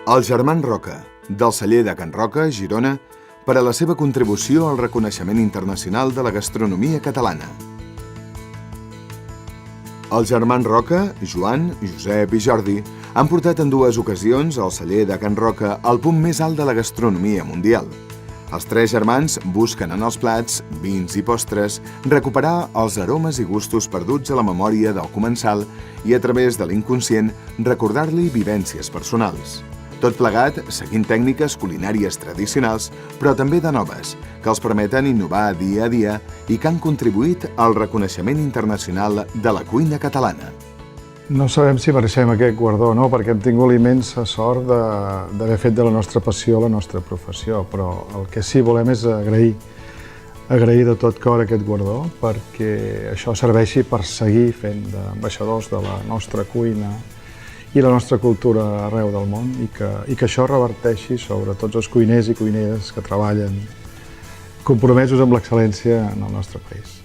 Els germans Roca, del celler de Can Roca, Girona, per a la seva contribució al reconeixement internacional de la gastronomia catalana. Els germans Roca, Joan, Josep i Jordi, han portat en dues ocasions el celler de Can Roca al punt més alt de la gastronomia mundial. Els tres germans busquen en els plats, vins i postres recuperar els aromes i gustos perduts a la memòria del comensal i, a través de l'inconscient, recordar-li vivències personals. Tot plegat seguint tècniques culinàries tradicionals, però també de noves, que els permeten innovar dia a dia i que han contribuït al reconeixement internacional de la cuina catalana. No sabem si mereixem aquest guardó, no? Perquè hem tingut l'immensa sort d'haver fet de la nostra passió la nostra professió, però el que sí volem és agrair de tot cor aquest guardó perquè això serveixi per seguir fent d'ambaixadors de la nostra cuina i la nostra cultura arreu del món i que això reverteixi sobre tots els cuiners i cuineres que treballen compromesos amb l'excel·lència en el nostre país.